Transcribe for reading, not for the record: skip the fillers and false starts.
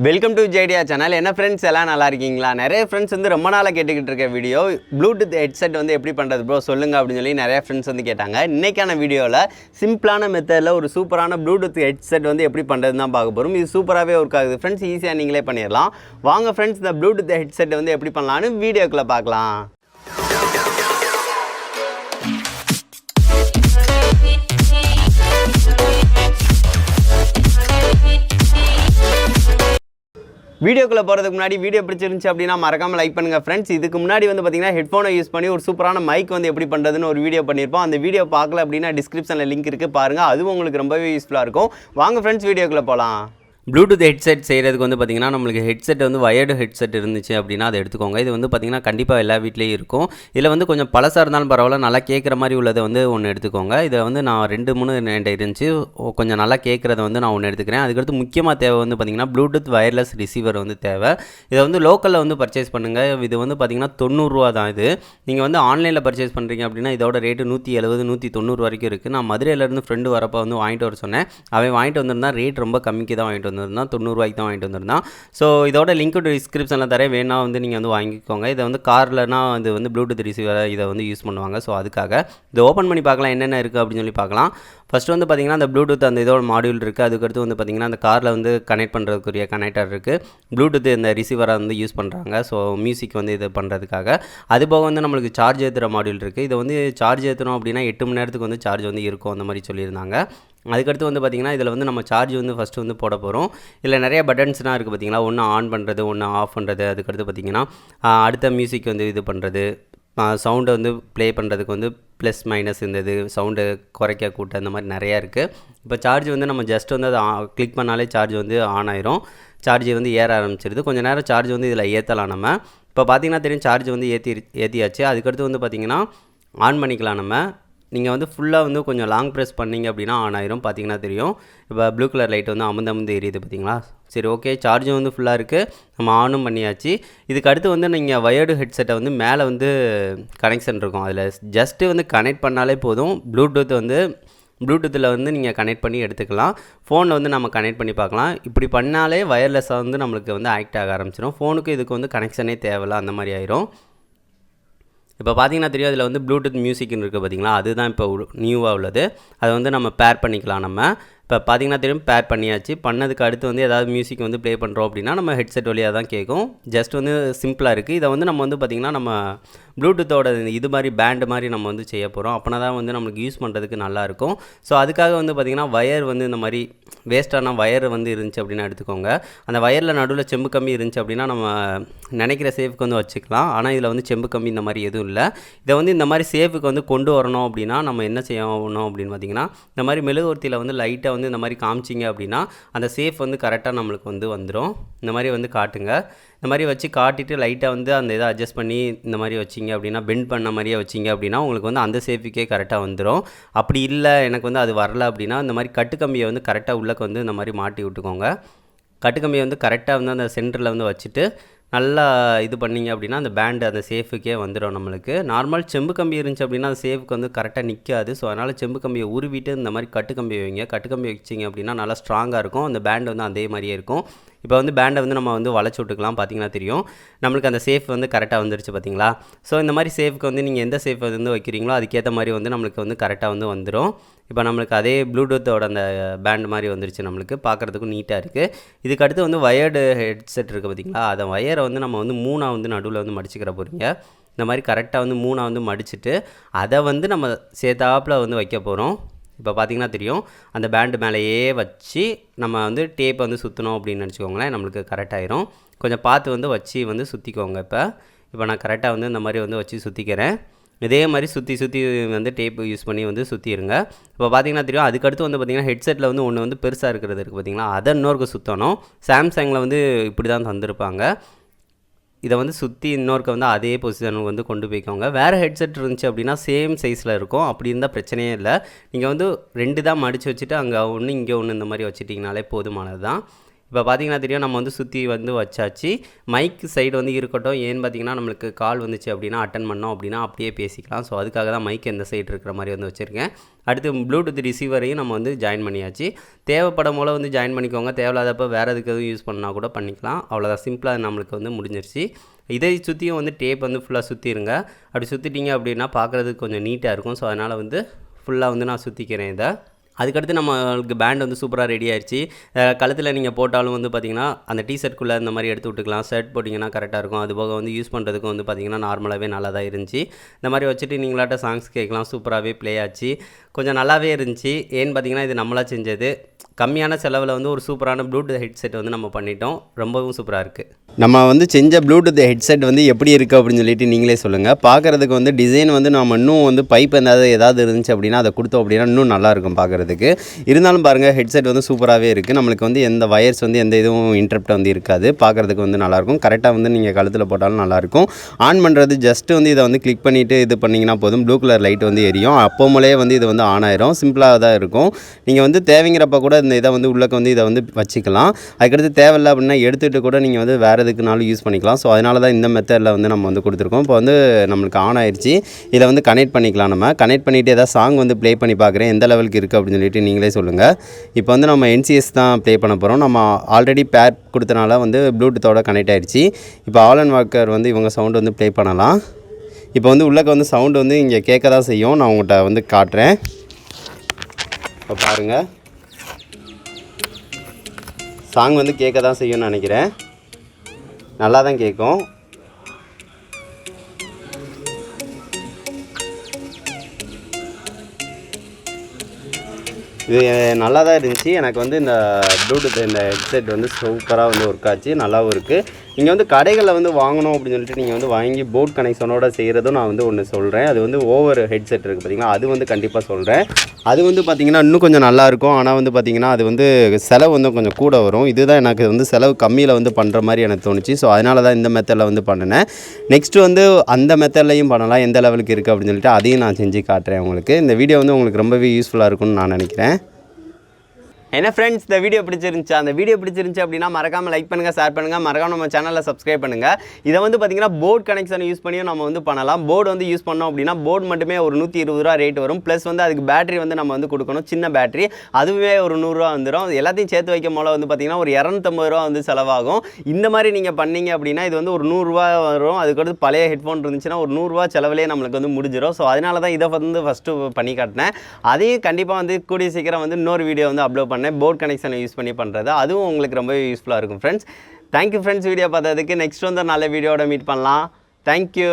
Welcome to ஜேடியா channel. என்ன friends எல்லாம் நல்லா இருக்கீங்களா? நிறைய ஃப்ரெண்ட்ஸ் வந்து ரொம்ப நாளாக கேட்டுக்கிட்டு இருக்க வீடியோ ப்ளூடூத் ஹெட்செட் வந்து எப்படி பண்ணுறது ப்ரோ சொல்லுங்கள் அப்படின்னு சொல்லி நிறைய ஃப்ரெண்ட்ஸ் வந்து கேட்டாங்க. இன்றைக்கான வீடியோவில் சிம்பிளான மெத்தடில் ஒரு சூப்பரான ப்ளூடூத் ஹெட்செட் வந்து எப்படி பண்ணுறது தான் பார்க்க போகிறோம். இது சூப்பராகவே ஒர்க் ஆகுது ஃப்ரெண்ட்ஸ், ஈஸியாக நீங்களே பண்ணிடலாம். வாங்க ஃப்ரெண்ட்ஸ், இந்த ப்ளூடூத் ஹெட்செட் வந்து எப்படி பண்ணலான்னு வீடியோக்குள்ளே பார்க்கலாம். வீடியோக்குள்ளே போகிறதுக்கு முன்னாடி வீடியோ பிடிச்சிருந்துச்சு அப்படின்னா மறக்காமல் லைக் பண்ணுங்கள் ஃப்ரெண்ட்ஸ். இதுக்கு முன்னாடி வந்து பார்த்திங்கன்னா ஹெட்ஃபோனை யூஸ் பண்ணி ஒரு சூப்பரான மைக் வந்து எப்படி பண்ணுறதுன்னு ஒரு வீடியோ பண்ணியிருப்போம். அந்த வீடியோ பார்க்கல அப்படின்னா டிஸ்கிரிப்ஷனில் லிங்க் இருக்குது, பாருங்கள். அதுவும் உங்களுக்கு ரொம்பவே யூஸ்ஃபுல்லாக இருக்கும். வாங்க ஃப்ரெண்ட்ஸ், வீடியோக்குள்ளே போகலாம். ப்ளூடூத் ஹெட்செட் செய்கிறதுக்கு வந்து பார்த்திங்கன்னா நம்மளுக்கு ஹெட்செட் வந்து வயர்டு ஹெட்செட் இருந்துச்சு அப்படின்னா அதை எடுத்துக்கோங்க. இது வந்து பார்த்திங்கன்னா கண்டிப்பாக எல்லா வீட்லேயும் இருக்கும். இதில் வந்து கொஞ்சம் பழசாக இருந்தாலும் பரவாயில்ல, நல்லா கேட்குற மாதிரி உள்ளதை வந்து ஒன்று எடுத்துக்கோங்க. இதை வந்து நான் 2-3 என்கிட்ட இருந்துச்சு, கொஞ்சம் நல்லா கேட்குறத வந்து நான் ஒன்று எடுத்துக்கிறேன். அதுக்கடுத்து முக்கியமாக தேவை வந்து பார்த்திங்கன்னா ப்ளூடூத் வயர்லெஸ் ரிசீவர் வந்து தேவை. இதை வந்து லோக்கலில் வந்து பர்ச்சேஸ் பண்ணுங்கள். இது வந்து பார்த்திங்கன்னா 90 ரூபா தான். இது நீங்கள் வந்து ஆன்லைனில் பர்ச்சேஸ் பண்ணுறீங்க அப்படின்னா இதோட ரேட்டு 170 190 வரைக்கும் இருக்குது. நான் மதுரையிலேருந்து ஃப்ரெண்டு வரப்போ வந்து வாங்கிட்டு வர சொன்னேன். அவன் வாங்கிட்டு வந்திருந்தான், ரேட் ரொம்ப கம்மிக்கு தான் வாங்கிட்டு வந்திருந்தான், 90 ரூபாய்க்கு தான் வாங்கிட்டு வந்திருந்தான். ஸோ இதோட லிங்க் டிஸ்கிரிப்ஷனில் தரேன், வேணா வந்து நீங்கள் வந்து வாங்கிக்கோங்க. இதை வந்து கார்லனா இது வந்து ப்ளூடூத் ரிசீவர் இதை வந்து யூஸ் பண்ணுவாங்க. ஸோ அதுக்காக இதை ஓப்பன் பண்ணி பார்க்கலாம் என்னென்ன இருக்குது அப்படின்னு சொல்லி பார்க்கலாம். ஃபஸ்ட்டு வந்து பார்த்திங்கன்னா அந்த ப்ளூடூத் அந்த இதோட மாடியூல் இருக்குது. அதுக்கடுத்து வந்து பார்த்திங்கன்னா அந்த காரில் வந்து கனெக்ட் பண்ணுறதுக்குரிய கனெக்டர் இருக்குது. ப்ளூடூத் இந்த ரிசீவரை வந்து யூஸ் பண்ணுறாங்க. ஸோ மியூசிக் வந்து இது பண்ணுறதுக்காக. அதுபோக வந்து நம்மளுக்கு சார்ஜ் ஏற்றுற மாடியூல் இருக்குது. இதை வந்து சார்ஜ் ஏற்றணும் அப்படின்னா 8 மணி நேரத்துக்கு வந்து சார்ஜ் வந்து இருக்கும், அந்த மாதிரி சொல்லியிருந்தாங்க. அதுக்கடுத்து வந்து பார்த்திங்கன்னா இதில் வந்து நம்ம சார்ஜ் வந்து ஃபஸ்ட்டு வந்து போட போகிறோம். இதில் நிறைய பட்டன்ஸ்லாம் இருக்குது பார்த்திங்களா, ஒன்று ஆன் பண்ணுறது, ஒன்று ஆஃப் பண்ணுறது. அதுக்கடுத்து பார்த்திங்கன்னா அடுத்த மியூசிக் வந்து இது பண்ணுறது, சவுண்டை வந்து ப்ளே பண்ணுறதுக்கு வந்து ப்ளஸ் மைனஸ் இந்த இது சவுண்டு குறைக்க கூட்ட அந்த மாதிரி நிறையா இருக்குது. இப்போ சார்ஜ் வந்து நம்ம ஜஸ்ட் வந்து அதை கிளிக் பண்ணாலே சார்ஜ் வந்து ஆன் ஆயிரும், சார்ஜ் வந்து ஏற ஆரம்பிச்சிருது. கொஞ்சம் நேரம் சார்ஜ் வந்து இதில் ஏற்றலாம் நம்ம. இப்போ பார்த்திங்கன்னா தெரியும் சார்ஜ் வந்து ஏற்றியாச்சு. அதுக்கடுத்து வந்து பார்த்திங்கன்னா ஆன் பண்ணிக்கலாம் நம்ம. நீங்கள் வந்து ஃபுல்லாக வந்து கொஞ்சம் லாங் ப்ரெஸ் பண்ணிங்க அப்படின்னா ஆன் ஆயிரும். பார்த்தீங்கன்னா தெரியும், இப்போ ப்ளூ கலர் லைட் வந்து அமுந்து எரியுது பார்த்தீங்களா. சரி, ஓகே, சார்ஜும் வந்து ஃபுல்லாக இருக்குது, நம்ம ஆனும் பண்ணியாச்சு. இதுக்கு அடுத்து வந்து நீங்கள் வயர்டு ஹெட்செட்டை வந்து மேலே வந்து கனெக்ஷன் இருக்கும், அதில் ஜஸ்ட்டு வந்து கனெக்ட் பண்ணாலே போதும். ப்ளூடூத்தில் வந்து நீங்கள் கனெக்ட் பண்ணி எடுத்துக்கலாம். ஃபோனில் வந்து நம்ம கனெக்ட் பண்ணி பார்க்கலாம். இப்படி பண்ணாலே வயர்லெஸ்ஸாக வந்து நம்மளுக்கு வந்து ஆக்ட் ஆக ஆரம்பிச்சிடும். ஃபோனுக்கு இதுக்கு வந்து கனெக்ஷனே தேவையில்ல, அந்த மாதிரி ஆயிரும். இப்போ பார்த்தீங்கன்னா தெரியும், அதில் வந்து ப்ளூடூத் மியூசிக்னு இருக்குது பார்த்தீங்களா, அதுதான் இப்போ நியூவாக உள்ளது. அதை வந்து நம்ம பேர் பண்ணிக்கலாம். நம்ம இப்போ பார்த்தீங்கன்னா தெரியும் பேர் பண்ணியாச்சு. பண்ணதுக்கு அடுத்து வந்து ஏதாவது மியூசிக் வந்து ப்ளே பண்ணுறோம் அப்படின்னா நம்ம ஹெட்செட் வழியாக தான் கேட்கும். ஜஸ்ட் வந்து சிம்பிளாக இருக்குது. இதை வந்து நம்ம வந்து பார்த்திங்கன்னா நம்ம ப்ளூடூத்தோட இது மாதிரி பேண்டு மாதிரி நம்ம வந்து செய்ய போகிறோம். அப்படின்னா தான் வந்து நம்மளுக்கு யூஸ் பண்ணுறதுக்கு நல்லாயிருக்கும். ஸோ அதுக்காக வந்து பார்த்திங்கன்னா வயர் வந்து இந்த மாதிரி வேஸ்ட்டான வயர் வந்து இருந்துச்சு அப்படின்னா எடுத்துக்கோங்க. அந்த வயரில் நடுவில் செம்பு கம்பி இருந்துச்சு அப்படின்னா நம்ம நினைக்கிற சேஃபுக்கு வந்து வச்சுக்கலாம். ஆனால் இதில் வந்து செம்பு கம்பி இந்த மாதிரி எதுவும் இல்லை. இதை வந்து இந்த மாதிரி சேஃபுக்கு வந்து கொண்டு வரணும் அப்படின்னா நம்ம என்ன செய்யணும் அப்படின்னு பார்த்திங்கன்னா இந்த மாதிரி மெழுகுவர்த்தியில் வந்து லைட்டாக வந்து இந்த மாதிரி காமிச்சிங்க அப்படின்னா அந்த சேஃப் வந்து கரெக்டாக நம்மளுக்கு வந்து வந்துடும். இந்த மாதிரி வந்து காட்டுங்க. இந்த மாதிரி வச்சு காட்டிட்டு லைட்டாக வந்து அந்த இதை அட்ஜஸ்ட் பண்ணி இந்த மாதிரி வச்சிங்க அப்படின்னா பெண்ட் பண்ண மாதிரியே வச்சிங்க அப்படின்னா உங்களுக்கு வந்து அந்த சேஃபுக்கே கரெக்டாக வந்துடும். அப்படி இல்லை எனக்கு வந்து அது வரல அப்படின்னா இந்த மாதிரி கட்டுக்கம்பியை வந்து கரெக்டாக உள்ளக்கு வந்து இந்த மாதிரி மாட்டி விட்டுக்கோங்க. கட்டுக்கம்பியை வந்து கரெக்டாக வந்து அந்த சென்டரில் வந்து வச்சுட்டு நல்லா இது பண்ணிங்க அப்படின்னா அந்த பேண்டு அந்த சேஃபுக்கே வந்துடும் நம்மளுக்கு. நார்மல் செம்பு கம்பி இருந்துச்சு அப்படின்னா அந்த சேஃபுக்கு வந்து கரெக்டாக நிற்காது. ஸோ அதனால் செம்பு கம்பியை உருவிட்டு இந்த மாதிரி கட்டுக்கம்பியை வைங்க. கட்டுக்கம்பி வச்சிங்க அப்படின்னா நல்லா ஸ்ட்ராங்காக இருக்கும். அந்த பேண்டு வந்து அதே மாதிரியே இருக்கும். இப்போ வந்து பேண்டை வந்து நம்ம வந்து வளைச்சி விட்டுக்கலாம். பார்த்தீங்கன்னா தெரியும் நம்மளுக்கு அந்த சேஃப் வந்து கரெக்டாக வந்துருச்சு பார்த்தீங்களா. ஸோ இந்த மாதிரி சேஃப்க்கு வந்து நீங்கள் எந்த சேஃப் வந்து வைக்கிறீங்களோ அதுக்கேற்ற மாதிரி வந்து நம்மளுக்கு வந்து கரெக்டாக வந்து வந்துடும். இப்போ நம்மளுக்கு அதே ப்ளூடூத்தோட அந்த பேண்ட் மாதிரி வந்துருச்சு, நம்மளுக்கு பார்க்குறதுக்கும் நீட்டாக இருக்குது. இதுக்கு அடுத்து வந்து வயர்டு ஹெட்செட் இருக்குது பார்த்தீங்களா, அதை வயரை வந்து நம்ம வந்து 3ஆக வந்து நடுவில் வந்து மடிச்சுக்கிற போகிறீங்க. இந்த மாதிரி கரெக்டாக வந்து 3ஆக வந்து மடிச்சுட்டு அதை வந்து நம்ம சேர்த்தாப்பில் வந்து வைக்க போகிறோம். இப்போ பார்த்திங்கன்னா தெரியும் அந்த பேண்டு மேலேயே வச்சு நம்ம வந்து டேப் வந்து சுற்றணும் அப்படின்னு நினச்சிக்கோங்களேன், நம்மளுக்கு கரெக்டாகிடும். கொஞ்சம் பார்த்து வந்து வச்சு வந்து சுற்றிக்கோங்க. இப்போ நான் கரெக்டாக வந்து இந்த மாதிரி வந்து வச்சு சுற்றிக்கிறேன். இதே மாதிரி சுற்றி வந்து டேப்பு யூஸ் பண்ணி வந்து சுற்றிடுங்க. இப்போ பார்த்திங்கன்னா தெரியும் அதுக்கடுத்து வந்து பார்த்திங்கன்னா ஹெட்செட்டில் வந்து ஒன்று வந்து பெருசாக இருக்கிறது இருக்குது பார்த்திங்களா, அதை இன்னொருக்கு சுற்றணும். சாம்சங்கில் வந்து இப்படி தான் தந்திருப்பாங்க. இதை வந்து சுற்றி இன்னொருக்க வந்து அதே பொசிஷனுக்கு வந்து கொண்டு போய்க்கோங்க. வேறு ஹெட்செட் இருந்துச்சு அப்படின்னா சேம் சைஸில் இருக்கும், அப்படி இருந்தால் பிரச்சனையே இல்லை. நீங்கள் வந்து 2 தான் மடித்து வச்சுட்டு அங்கே ஒன்று இங்கே ஒன்று இந்த மாதிரி வச்சுட்டிங்கனாலே போதுமானது தான். இப்போ பார்த்தீங்கன்னா தெரியும் நம்ம வந்து சுற்றி வந்து வச்சாச்சு. மைக் சைடு வந்து இருக்கட்டும். ஏன்னு பார்த்தீங்கன்னா நம்மளுக்கு கால் வந்துச்சு அப்படின்னா அட்டன் பண்ணோம் அப்படின்னா அப்படியே பேசிக்கலாம். ஸோ அதுக்காக தான் மைக் எந்த சைடு இருக்கிற மாதிரி வந்து வச்சுருக்கேன். அடுத்து ப்ளூடூத் ரிசீவரையும் நம்ம வந்து ஜாயின் பண்ணியாச்சு. தேவைப்படும் போல் வந்து ஜாயின் பண்ணிக்கோங்க. தேவையில்லாதப்போ வேறு எதுக்கு எதுவும் யூஸ் பண்ணால் கூட பண்ணிக்கலாம். அவ்வளோதான், சிம்பிளாக நம்மளுக்கு வந்து முடிஞ்சிருச்சு. இதை சுற்றியும் வந்து டேப் வந்து ஃபுல்லாக சுற்றிடுங்க. அப்படி சுற்றிட்டிங்க அப்படின்னா பார்க்குறதுக்கு கொஞ்சம் நீட்டாக இருக்கும். ஸோ அதனால் வந்து ஃபுல்லாக வந்து நான் சுற்றிக்கிறேன் இதை. அதுக்கடுத்து நம்மளுக்கு பேண்ட் வந்து சூப்பராக ரெடி ஆயிடுச்சு. கழுத்தில் நீங்கள் போட்டாலும் வந்து பார்த்திங்கன்னா அந்த டிஷர்ட்குள்ளே இந்த மாதிரி எடுத்து விட்டுக்கலாம். ஷர்ட் போட்டிங்கன்னா கரெக்டாக இருக்கும். அதுபோக வந்து யூஸ் பண்ணுறதுக்கு வந்து பார்த்திங்கன்னா நார்மலாகவே நல்லா தான் இருந்துச்சு. இந்த மாதிரி வச்சுட்டு நீங்களாட்ட சாங்ஸ் கேட்கலாம். சூப்பராகவே ப்ளே ஆச்சு. கொஞ்சம் நல்லாவே இருந்துச்சு. ஏன்னு பார்த்திங்கன்னா இது நம்மளாக செஞ்சது. கம்மியான செலவில் வந்து ஒரு சூப்பரான ப்ளூடூத் ஹெட்செட் வந்து நம்ம பண்ணிட்டோம். ரொம்பவும் சூப்பராக இருக்குது. நம்ம வந்து செஞ்ச ப்ளூடூத் ஹெட்செட் வந்து எப்படி இருக்குது அப்படின்னு சொல்லிட்டு நீங்களே சொல்லுங்கள். பார்க்குறதுக்கு வந்து டிசைன் வந்து நம்ம இன்னும் வந்து பைப் ஏதாவது இருந்துச்சு அப்படின்னா அதை கொடுத்தோம் அப்படின்னா இன்னும் நல்லாயிருக்கும் பார்க்குறதுக்கு. இருந்தாலும் பாருங்கள் ஹெட்செட் வந்து சூப்பராகவே இருக்குது. நம்மளுக்கு வந்து எந்த வயர்ஸ் வந்து எந்த இதுவும் இன்டரப்ட் வந்து இருக்காது. பார்க்குறதுக்கு வந்து நல்லாயிருக்கும். கரெக்டாக வந்து நீங்கள் கழுத்தில் போட்டாலும் நல்லாயிருக்கும். ஆன் பண்ணுறது ஜஸ்ட்டு வந்து இதை வந்து கிளிக் பண்ணிவிட்டு இது பண்ணிங்கன்னா போதும். ப்ளூ கலர் லைட் வந்து எரியும். அப்போமோலே வந்து இது வந்து ஆன் ஆயிரும். சிம்பிளாக தான் இருக்கும். நீங்கள் வந்து தேவைங்கிறப்ப கூட இந்த இதை வந்து உள்ளக்க வந்து இதை வந்து வச்சுக்கலாம். அதுக்கடுத்து தேவையில்லை அப்படின்னா எடுத்துகிட்டு கூட நீங்கள் வந்து வேறு எதுக்குனாலும் யூஸ் பண்ணிக்கலாம். ஸோ அதனால தான் இந்த மெத்தடில் வந்து நம்ம வந்து கொடுத்துருக்கோம். இப்போ வந்து நம்மளுக்கு ஆன் ஆயிடுச்சு. இதை வந்து கனெக்ட் பண்ணிக்கலாம். நம்ம கனெக்ட் பண்ணிவிட்டு ஏதாவது சாங் வந்து ப்ளே பண்ணி பார்க்குறேன் எந்த லெவலுக்கு இருக்குது அப்படின்னு சொல்லிட்டு நீங்களே சொல்லுங்கள். இப்போ வந்து நம்ம NCS தான் ப்ளே பண்ண போகிறோம். நம்ம ஆல்ரெடி பேர் கொடுத்தனால வந்து ப்ளூடூத்தோட கனெக்ட் ஆகிடுச்சு. இப்போ ஆல் அண்ட் வாக்கர் வந்து இவங்க சவுண்டு வந்து ப்ளே பண்ணலாம். இப்போ வந்து உள்ளக்க வந்து சவுண்டு வந்து இங்கே கேட்க தான் செய்யும். நான் உங்கள்கிட்ட வந்து காட்டுறேன். இப்போ பாருங்கள், சாங் வந்து கேட்க தான் செய்யும்னு நினைக்கிறேன். நல்லா தான் கேட்கும். இது நல்லா தான் இருந்துச்சு. எனக்கு வந்து இந்த ப்ளூடூத் இந்த ஹெட்செட் வந்து சூப்பராக வந்து ஒர்க் ஆச்சு. நல்லாவும் இருக்குது. நீங்கள் வந்து கடைகளில் வந்து வாங்கணும் அப்படின்னு சொல்லிட்டு நீங்கள் வந்து வாங்கி போட் கனெக்ஷனோட செய்கிறதும் நான் வந்து ஒன்று சொல்கிறேன். அது வந்து ஓவர் ஹெட்செட் இருக்குது பார்த்திங்களா, அது வந்து கண்டிப்பாக சொல்கிறேன். அது வந்து பார்த்திங்கன்னா இன்னும் கொஞ்சம் நல்லாயிருக்கும். ஆனால் வந்து பார்த்திங்கன்னா அது வந்து செலவு வந்து கொஞ்சம் கூட வரும். இதுதான் எனக்கு வந்து செலவு கம்மியில் வந்து பண்ணுற மாதிரி எனக்கு தோணுச்சு. ஸோ அதனால தான் இந்த மெத்தடில் வந்து பண்ணினேன். நெக்ஸ்ட்டு வந்து அந்த மெத்தட்லையும் பண்ணலாம். எந்த லெவலுக்கு இருக்குது அப்படின்னு சொல்லிட்டு அதையும் நான் செஞ்சு காட்டுறேன் உங்களுக்கு. இந்த வீடியோ வந்து உங்களுக்கு ரொம்பவே யூஸ்ஃபுல்லாக இருக்கும்னு நான் நினைக்கிறேன். என்ன ஃப்ரெண்ட்ஸ், இந்த வீடியோ பிடிச்சிருந்துச்சு. அந்த வீடியோ பிடிச்சிருந்துச்சு அப்படின்னா மறக்காமல் லைக் பண்ணுங்கள், ஷேர் பண்ணுங்கள், மறக்காம நம்ம சேனலில் சப்ஸ்கிரைப் பண்ணுங்கள். இதை வந்து பார்த்திங்கன்னா போர்ட் கனெக்ஷன் யூஸ் பண்ணியும் நம்ம வந்து பண்ணலாம். போர்டு வந்து யூஸ் பண்ணோம் அப்படின்னா போர்டு மட்டுமே ஒரு 120 ரூபா ரேட் வரும். ப்ளஸ் வந்து அதுக்கு பேட்டரி வந்து நம்ம வந்து கொடுக்கணும், சின்ன பேட்டரி. அதுவே ஒரு 100 ரூபா வந்துடும். எல்லாத்தையும் சேர்த்து வைக்கும் போல வந்து பார்த்திங்கன்னா ஒரு 250 ரூபா வந்து செலவாகும். இந்த மாதிரி நீங்கள் பண்ணீங்க அப்படின்னா இது வந்து ஒரு 100 ரூபா வரும். அதுக்கடுத்து பழைய ஹெட்ஃபோன் இருந்துச்சுன்னா ஒரு 100 ரூபா செலவிலே நம்மளுக்கு வந்து முடிஞ்சிடும். ஸோ அதனால தான் இதை வந்து ஃபஸ்ட்டு பண்ணி காட்டினேன். அதையும் கண்டிப்பாக வந்து கூடிய சீக்கிரம் வந்து இன்னொரு வீடியோ வந்து அப்லோட் பண்ணேன், போர்ட் கனெக்ஷனை யூஸ் பண்ணி பண்ணுறது. அதுவும் உங்களுக்கு ரொம்ப யூஸ்ஃபுல்லாக இருக்கும் ஃப்ரெண்ட்ஸ். தேங்க்யூ ஃப்ரெண்ட்ஸ் வீடியோ பார்த்ததுக்கு. நெக்ஸ்ட் வந்து நல்ல வீடியோட மீட் பண்ணலாம். தேங்க்யூ.